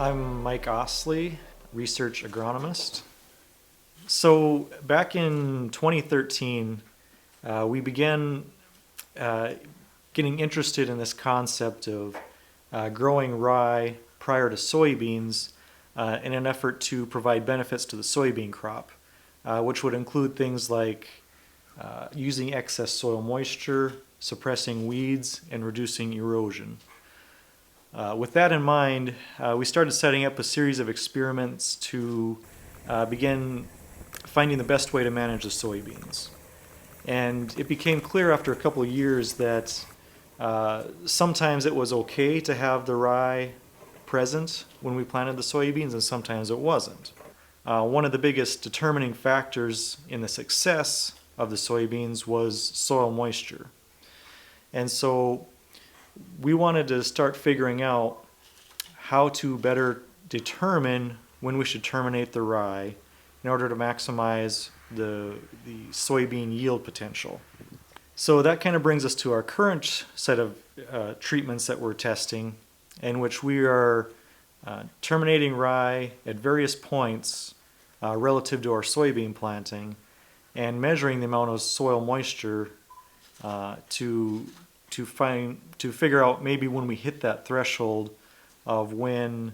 I'm Mike Ostlie, research agronomist. So back in 2013, we began getting interested in this concept of growing rye prior to soybeans in an effort to provide benefits to the soybean crop, which would include things like using excess soil moisture, suppressing weeds, and reducing erosion. With that in mind, we started setting up a series of experiments to begin finding the best way to manage the soybeans. And it became clear after a couple of years that sometimes it was okay to have the rye present when we planted the soybeans, and sometimes it wasn't. One of the biggest determining factors in the success of the soybeans was soil moisture. And so we wanted to start figuring out how to better determine when we should terminate the rye in order to maximize the soybean yield potential. So that kind of brings us to our current set of treatments that we're testing, in which we are terminating rye at various points relative to our soybean planting and measuring the amount of soil moisture to figure out maybe when we hit that threshold of when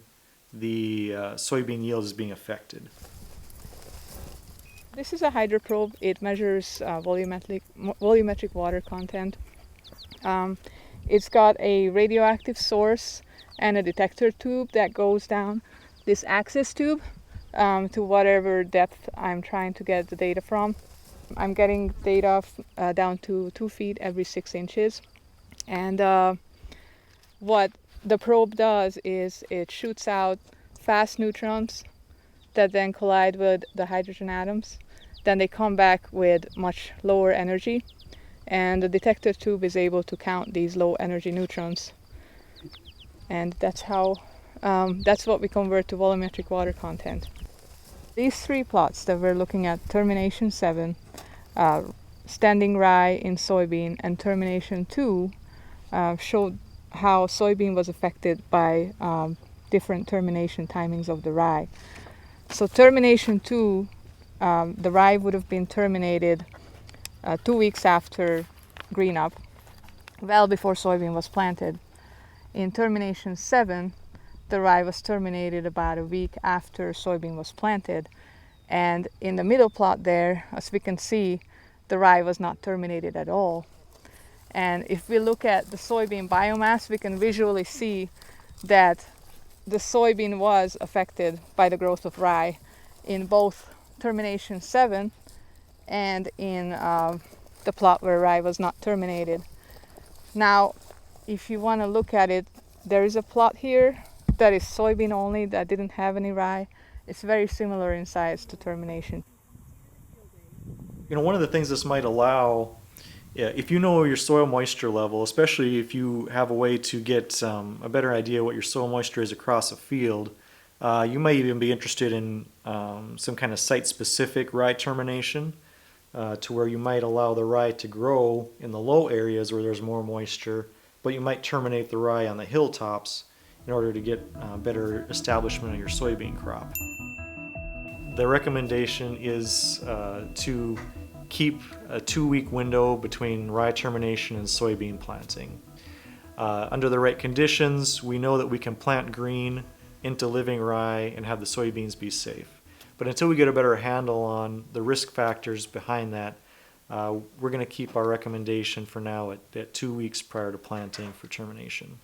the soybean yield is being affected. This is a hydroprobe. It measures volumetric water content. It's got a radioactive source and a detector tube that goes down this access tube to whatever depth I'm trying to get the data from. I'm getting data down to 2 feet every 6 inches. And what the probe does is it shoots out fast neutrons that then collide with the hydrogen atoms. Then they come back with much lower energy, and the detector tube is able to count these low energy neutrons. And that's what we convert to volumetric water content. These 3 plots that we're looking at, termination 7, standing rye in soybean, and termination 2, showed how soybean was affected by different termination timings of the rye. So termination 2, the rye would have been terminated 2 weeks after green up, well before soybean was planted. In termination 7, the rye was terminated about a week after soybean was planted. And in the middle plot there, as we can see, the rye was not terminated at all. And if we look at the soybean biomass, we can visually see that the soybean was affected by the growth of rye in both termination 7 and in the plot where rye was not terminated. Now, if you want to look at it, there is a plot here that is soybean only, that didn't have any rye. It's very similar in size to termination. You know, one of the things this might allow, if you know your soil moisture level, especially if you have a way to get a better idea what your soil moisture is across a field, you might even be interested in some kind of site-specific rye termination to where you might allow the rye to grow in the low areas where there's more moisture, but you might terminate the rye on the hilltops in order to get better establishment of your soybean crop. The recommendation is to keep a 2-week window between rye termination and soybean planting. Under the right conditions, we know that we can plant green into living rye and have the soybeans be safe. But until we get a better handle on the risk factors behind that, we're going to keep our recommendation for now at 2 weeks prior to planting for termination.